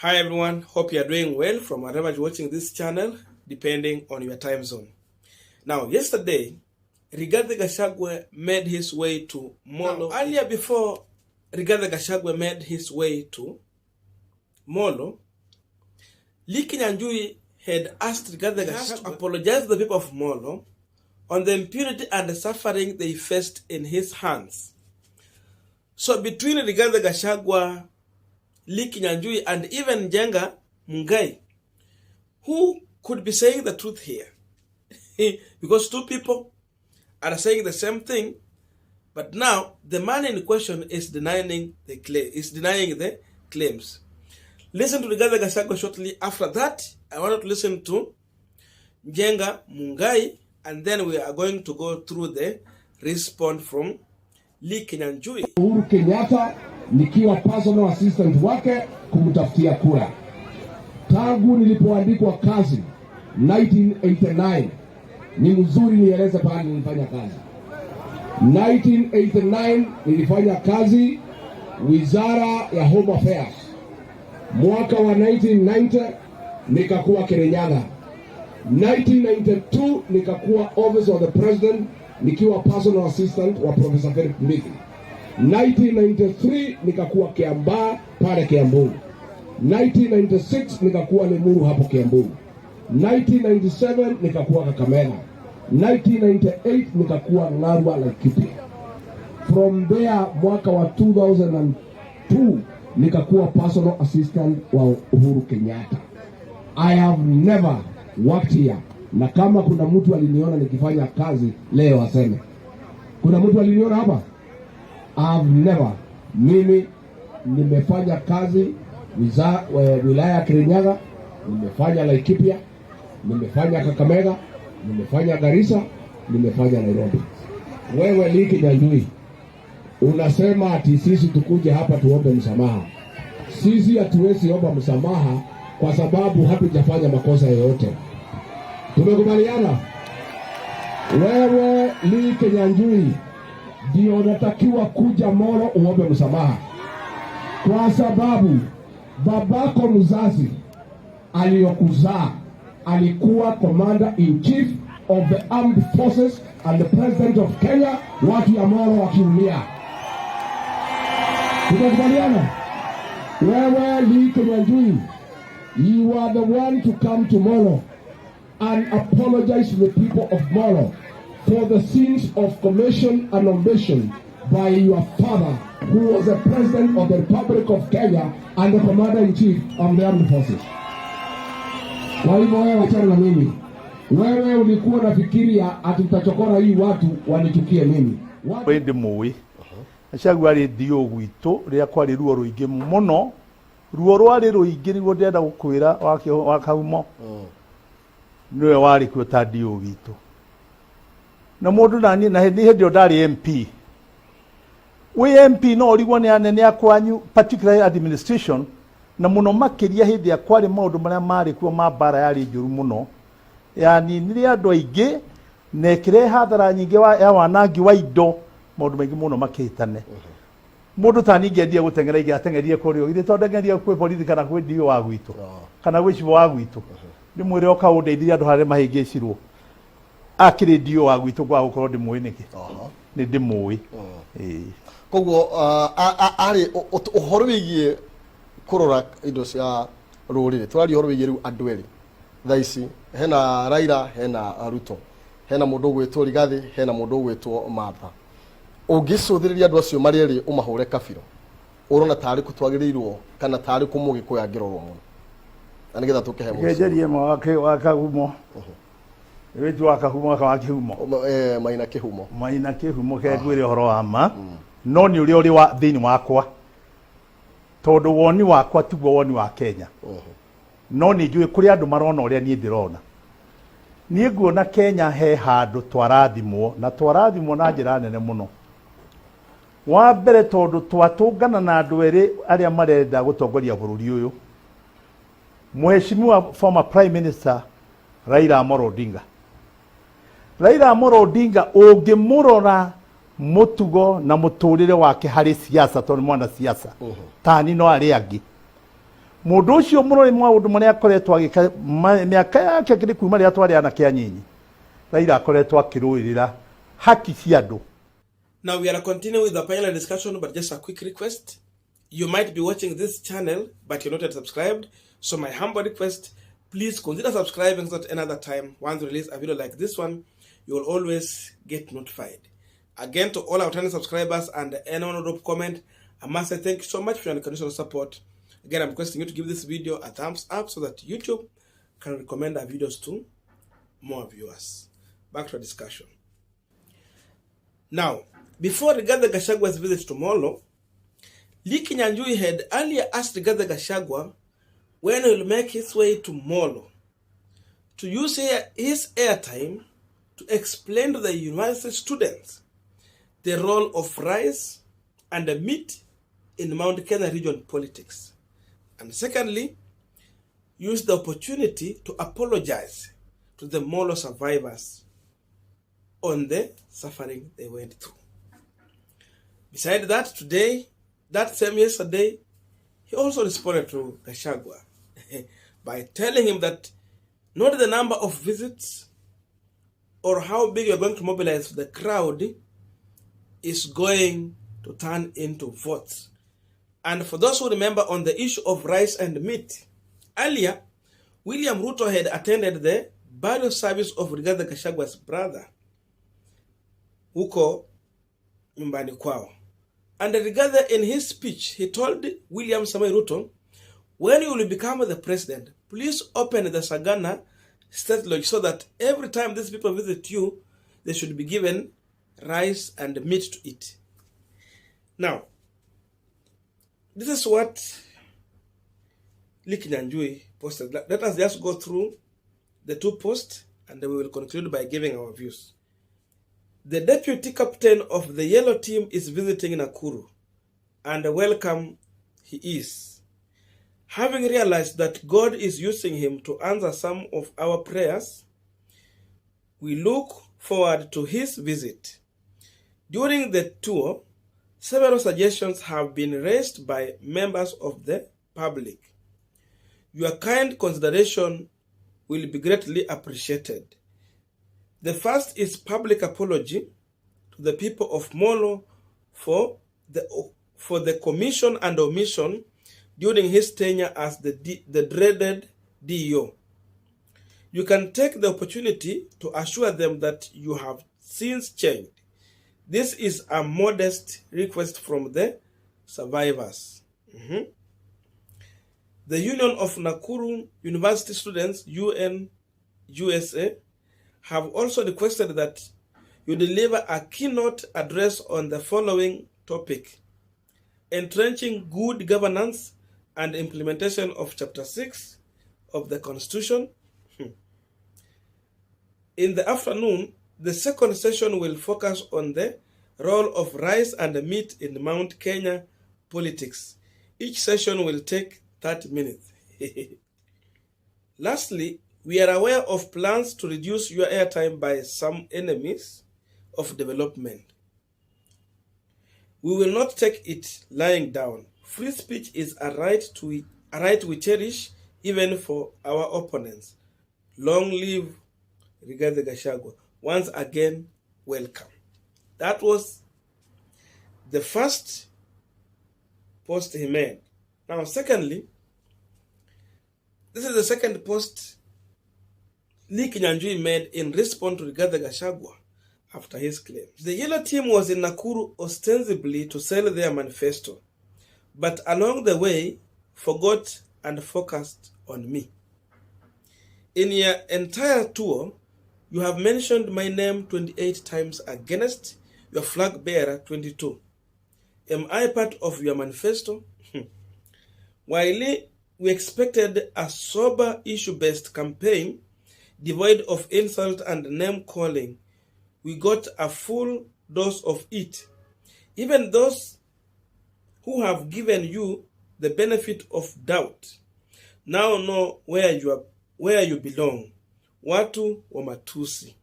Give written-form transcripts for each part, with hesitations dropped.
Hi everyone, hope you are doing well from wherever you're watching this channel, depending on your time zone. Now, yesterday, Rigathi Gachagua made his way to Molo. Now, earlier before Rigathi Gachagua made his way to Molo, Kinyanjui had asked Rigathi Gachagua to apologize to the people of Molo on the impunity and the suffering they faced in his hands. So between Rigathi Gachagua, Kinyanjui, and even Njenga, Mungai, who could be saying the truth here? Because two people are saying the same thing, but now the man in question is denying the claims. Listen to Rigathi Gachagua shortly after that. I wanted to listen to Njenga, Mungai, and then we are going to go through the response from Kinyanjui. Uhuru Kenyatta nikiwa personal assistant wake kumtafutia kura. Tangu nilipoandikwa kazi 1989, ni mzuri nieleze pale nilifanya kazi. 1989 nilifanya kazi Wizara ya Home Affairs. Mwaka wa 1990 nikakuwa Kinyanjui. 1992 nikakuwa Office of the President nikiwa personal assistant wa Professor Philip Mbithi. 1993 nikakuwa Kiambaa pale Kiambu. 1996 nikakuwa Limuru hapo Kiambu. 1997 nikakuwa Kakamega. 1998 nikakuwa Narwa Laikipia. From there mwaka wa 2002 nikakuwa personal assistant wa Uhuru Kenyatta. I have never worked here. Na kama kuna mtu aliniona nikifanya kazi leo aseme. Kuna mtu aliniona hapa? I've never. Mimi nimefanya kazi wilaya ya Kinyanjui, nimefanya Laikipia, nimefanya Kakamega, nimefanya Garissa, nimefanya Nairobi. Wewe Kinyanjui unasema ati sisi tukuje hapa tuombe msamaha. Sisi hatuwezi omba msamaha kwa sababu hatujafanya makosa yoyote. Tumekubaliana? Wewe Kinyanjui ndio unatakiwa kuja Molo uombe msamaha. Kwa sababu babako mzazi aliyokuzaa alikuwa Commander in Chief of the Armed Forces and the President of Kenya, watu ya Molo wakiumia. Tumekubaliana? Wewe Kinyanjui, you are the one to come to Molo and apologize to the people of Molo for the sins of commission and omission by your father, who was the President of the Republic of Kenya and the Commander-in-Chief of the Armed Forces. Kwa hivyo wewe wachana na mimi. Wewe ulikuwa unafikiria ati utachokora hii watu wanichukie mimi. Wende muwi. Gachagua ri dio gwito ria kwari ruo ruingi muno. Ruo rwari ruingi ni ndenda gukwira wakaumo. Niwe wari kuo ta dio gwito. Na mundu nani na hindi ndio ndari MP. We MP no rigwo ni anene akwanyu particular administration na muno makiria hindi akwari maundu maria mari kuo mabara yari njuru muno. Yani niri andu aingi nekire hathara nyingi ya wanangi wa indo maundu maingi muno makitane. Mundu tani ngendia gutengera igi atengerie kurio ire tondengeria kwe borithi kana kwe dio wa gwitu kana gwe cibo wa gwitu ni mwire oka undeithia andu hare mahingicirwo akire dio wa gwitu gwa gukorwo ndi muwi niki ni ndi muwi koguo ari uhoro wigie kurora indo cia rurire twari uhoro wigie riu andu eri thaici hena Raila hena Ruto hena mundu gwitwo Rigathi hena mundu gwitwo Martha ungicuthiria andu acio mari eri umahure kabiro urona tari kutwagirirwo kana tari kumugi kuyangirwo muno ani getha tukehe muno ngejerie wakagumo wetu wakahumo kawakihumo maina kihumo kegwire horo wa ma no ni uri wa thini wakwa tondu woni wakwa tiguo woni wa Kenya no ni njui kuri andu marona uria nie ndirona nie nguona Kenya he handu twarathimwo na twarathimwo na njira nene muno. Wa mbere tondu twatungana na andu eri aria marenda gutongoria bururi uyu Mheshimiwa former Prime Minister Raila Molo Odinga. Raila Molo Odinga ungimurora mutugo na muturire wake hari siasa tondu mwana siasa tani no ari angi mundu ucio murori maundu maria akoretwo agika miaka yake kiri kuma ria twari anake anyinyi Raila akoretwo akiruirira haki cia andu. Now we are continuing with the panel discussion, but just a quick request. You might be watching this channel, but you're not yet subscribed. So my humble request, please consider subscribing so that another time, once we release a video like this one, you will always get notified. Again, to all our channel subscribers and anyone who drop comment, I must say thank you so much for your unconditional support. Again, I'm requesting you to give this video a thumbs up so that YouTube can recommend our videos to more viewers. Back to our discussion. Now, before Rigathi Gachagua's visit to Molo, Kinyanjui had earlier asked Rigathi Gachagua when he will make his way to Molo to use his airtime to explain to the university students the role of rice and meat in Mount Kenya region politics. And secondly, use the opportunity to apologize to the Molo survivors on the suffering they went through. Besides that, today, that same yesterday, he also responded to Gachagua by telling him that not the number of visits or how big you're going to mobilize the crowd is going to turn into votes. And for those who remember on the issue of rice and meat, earlier, William Ruto had attended the burial service of Rigathi Gachagua's brother, huko nyumbani kwao. And Rigathi, in his speech, he told William Samoei Ruto, when you will become the president, please open the Sagana State Lodge so that every time these people visit you, they should be given rice and meat to eat. Now, this is what Kinyanjui posted. Let us just go through the two posts and then we will conclude by giving our views. The deputy captain of the yellow team is visiting Nakuru, and welcome he is. Having realized that God is using him to answer some of our prayers, we look forward to his visit. During the tour, several suggestions have been raised by members of the public. Your kind consideration will be greatly appreciated. The first is public apology to the people of Molo for the commission and omission during his tenure as the dreaded DO. You can take the opportunity to assure them that you have since changed. This is a modest request from the survivors. The Union of Nakuru University Students, USA, have also requested that you deliver a keynote address on the following topic: entrenching good governance and implementation of Chapter 6 of the Constitution. In the afternoon, the second session will focus on the role of rice and meat in Mount Kenya politics. Each session will take 30 minutes. Lastly, we are aware of plans to reduce your airtime by some enemies of development. We will not take it lying down. Free speech is a right we cherish even for our opponents. Long live Rigathi Gachagua. Once again, welcome. That was the first post he made. Now, secondly, this is the second post Kinyanjui made in response to Rigathi Gachagua after his claims. The yellow team was in Nakuru ostensibly to sell their manifesto, but along the way forgot and focused on me. In your entire tour, you have mentioned my name 28 times against your flag bearer 22. Am I part of your manifesto? While we expected a sober issue-based campaign devoid of insult and name-calling, we got a full dose of it. Even those who have given you the benefit of doubt now know where you belong. Watu wa matusi.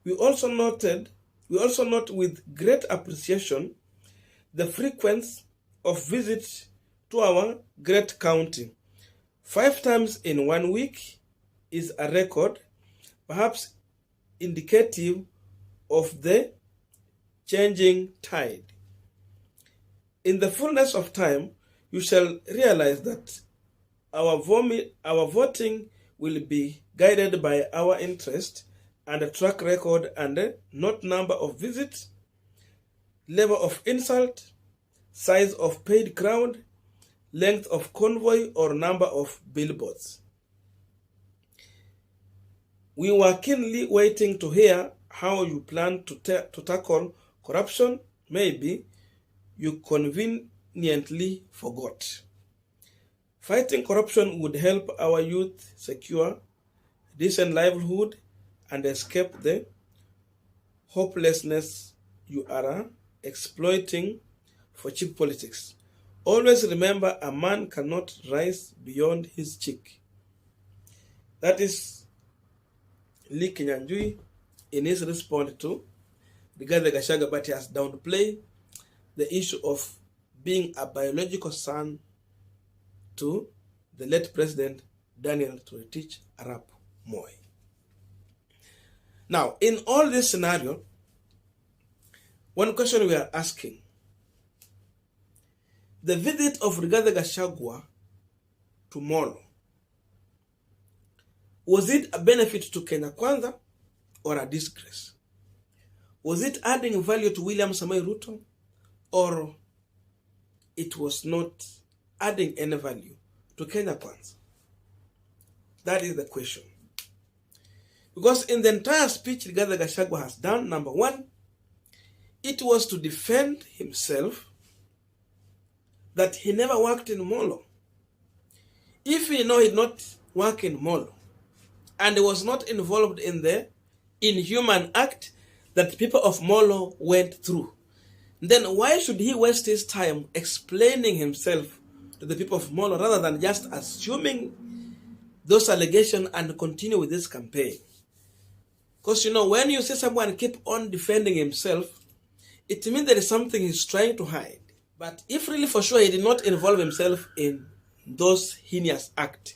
We also note with great appreciation the frequency of visits to our great county. 5 times in 1 week is a record, perhaps indicative of the changing tide. In the fullness of time, you shall realize that our voting will be guided by our interest and a track record and not number of visits, level of insult, size of paid crowd, length of convoy, or number of billboards. We were keenly waiting to hear how you plan to tackle corruption. Maybe you conveniently forgot. Fighting corruption would help our youth secure decent livelihood and escape the hopelessness you are exploiting for cheap politics. Always remember, a man cannot rise beyond his cheek. That is Lee Kinyanjui in his response to Rigathi Gachagua, but he has downplayed the issue of being a biological son to the late President Daniel Toroitich Arap Moi. Now, in all this scenario, one question we are asking: the visit of Rigathi Gachagua to Molo, was it a benefit to Kenya Kwanza or a disgrace? Was it adding value to William Samoei Ruto, or it was not adding any value to Kenya Kwanza? That is the question. Because in the entire speech Rigathi Gachagua has done, number one, it was to defend himself that he never worked in Molo. If he did not work in Molo and he was not involved in the inhuman act that people of Molo went through, then why should he waste his time explaining himself to the people of Molo rather than just assuming those allegations and continue with this campaign? Because when you see someone keep on defending himself, it means there is something he's trying to hide. But if really for sure he did not involve himself in those heinous acts,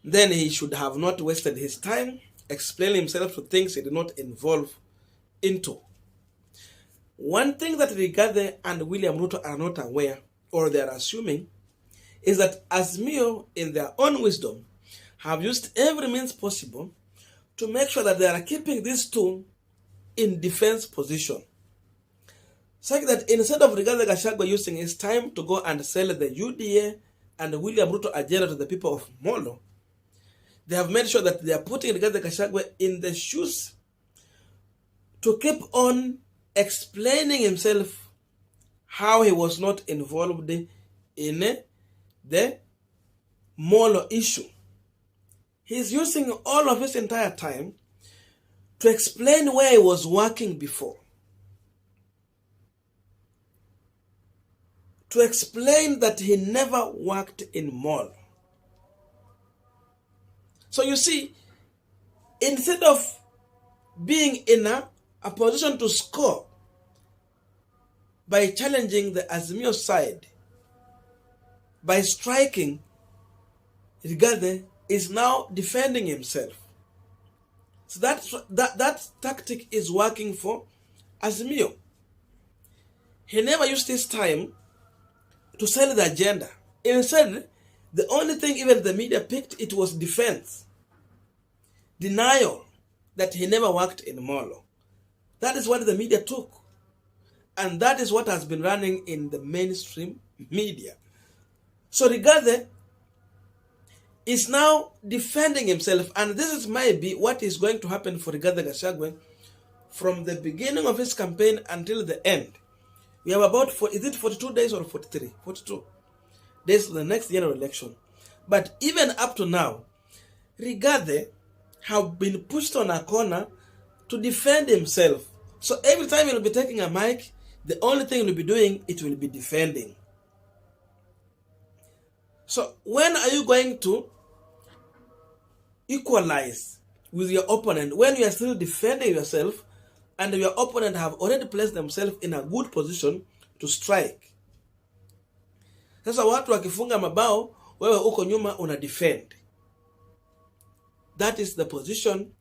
then he should have not wasted his time explaining himself to things he did not involve into. One thing that Rigathi and William Ruto are not aware, or they are assuming, is that Azimio, in their own wisdom, have used every means possible to make sure that they are keeping these two in defense position. Such that instead of Rigathi Gachagua using his time to go and sell the UDA and William Ruto agenda to the people of Molo, they have made sure that they are putting Rigathi Gachagua in the shoes to keep on explaining himself how he was not involved in the Molo issue. He's using all of his entire time to explain where he was working before, to explain that he never worked in Molo. So you see, instead of being in a position to score by challenging the Azimio side, by striking, Rigathi is now defending himself. So that tactic is working for Azimio. He never used his time to sell the agenda. Instead, the only thing even the media picked, it was defense. Denial that he never worked in Molo. That is what the media took. And that is what has been running in the mainstream media. So Rigathi is now defending himself, and this is maybe what is going to happen for Rigathi Gachagua from the beginning of his campaign until the end. We have about, is it 42 days or 43? 42 days to the next general election. But even up to now, Rigathi have been pushed on a corner to defend himself. So every time he'll be taking a mic, the only thing he'll be doing, it will be defending. So when are you going to equalize with your opponent when you are still defending yourself and your opponent have already placed themselves in a good position to strike? Sasa watu wakifunga mabao, wewe uko nyuma una defend. That is the position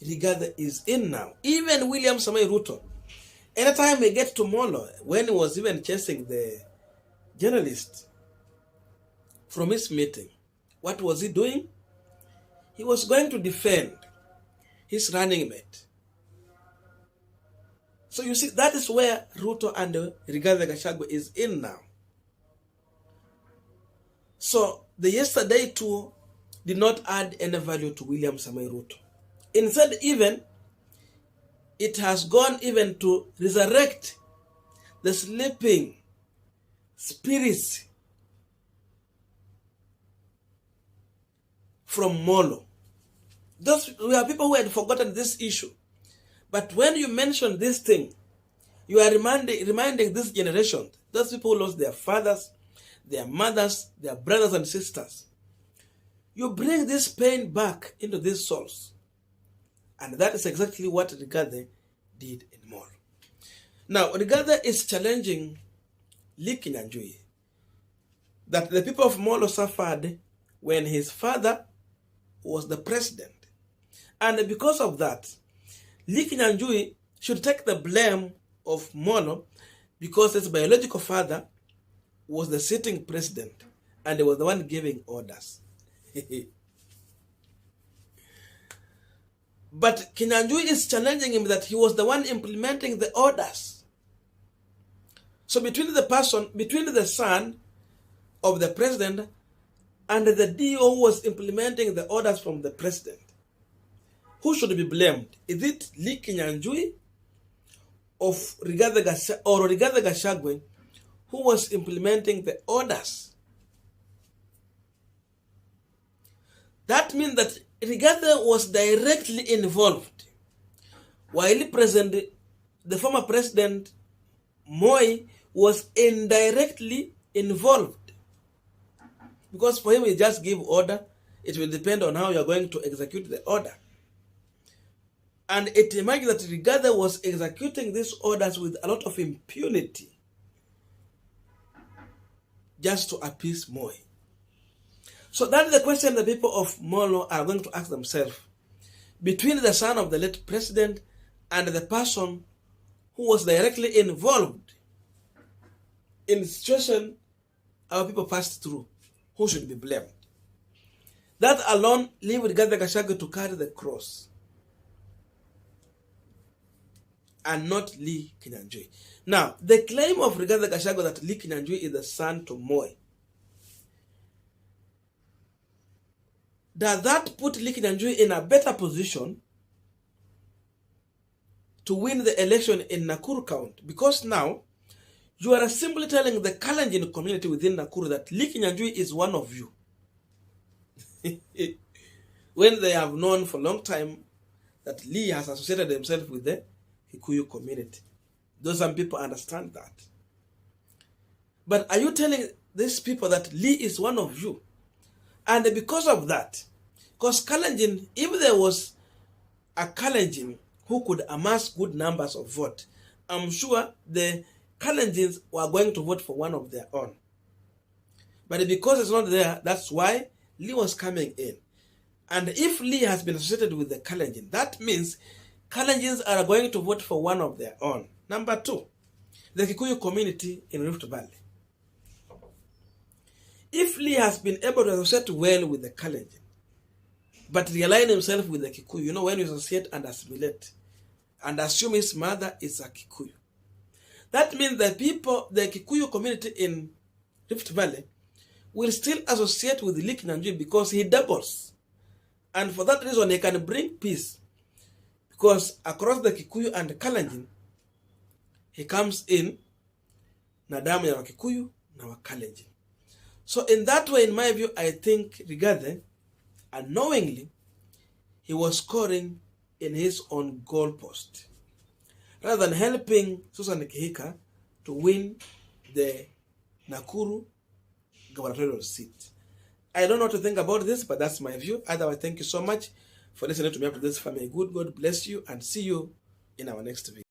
Rigathi is in now. Even William Samoei Ruto, anytime we get to Molo, when he was even chasing the journalist from his meeting, what was he doing? He was going to defend his running mate. So you see, that is where Ruto and Rigathi Gachagua is in now. So the yesterday tour did not add any value to William Samoei Ruto. Instead, even it has gone even to resurrect the sleeping spirits from Molo. Those were people who had forgotten this issue. But when you mention this thing, you are reminding this generation, those people who lost their fathers, their mothers, their brothers and sisters. You bring this pain back into these souls. And that is exactly what Rigathi did in Molo. Now, Rigathi is challenging Kinyanjui that the people of Molo suffered when his father was the president. And because of that, Kinyanjui should take the blame of Molo because his biological father was the sitting president and he was the one giving orders. But Kinyanjui is challenging him that he was the one implementing the orders. So between the son of the president and the DO who was implementing the orders from the president, who should be blamed? Is it Kinyanjui or Rigathi Gachagua who was implementing the orders? That means that Rigathi was directly involved, while the former president Moi was indirectly involved. Because for him, he just give order. It will depend on how you are going to execute the order. And it emerged that Rigathi was executing these orders with a lot of impunity, just to appease Moi. So that is the question the people of Molo are going to ask themselves. Between the son of the late president and the person who was directly involved in the situation our people passed through, who should be blamed? That alone leave Rigathi Gachagua to carry the cross, and not Kinyanjui. Now, the claim of Rigathi Gachagua that Kinyanjui is the son to Moi, does that put Kinyanjui in a better position to win the election in Nakuru County? Because now, you are simply telling the Kalenjin community within Nakuru that Kinyanjui is one of you. When they have known for a long time that Lee has associated himself with the Kikuyu community. Though some people understand that. But are you telling these people that Lee is one of you? And because of that, because Kalenjin, if there was a Kalenjin who could amass good numbers of vote, I'm sure the Kalenjins were going to vote for one of their own. But because it's not there, that's why Lee was coming in. And if Lee has been associated with the Kalenjin, that means Kalenjins are going to vote for one of their own. Number two, the Kikuyu community in Rift Valley. If Lee has been able to associate well with the Kalenjin, but realign himself with the Kikuyu, you know, when you associate and assimilate, and assume his mother is a Kikuyu, that means the Kikuyu community in Rift Valley will still associate with Kinyanjui because he doubles. And for that reason, he can bring peace. Because across the Kikuyu and Kalenjin, he comes in na damu ya Wakikuyu na Wakalenjin. So in that way, in my view, I think Rigathi, unknowingly, he was scoring in his own goalpost, rather than helping Susan Kihika to win the Nakuru gubernatorial seat. I don't know what to think about this, but that's my view. Otherwise, thank you so much for listening to me up to this family. Good God bless you, and see you in our next video.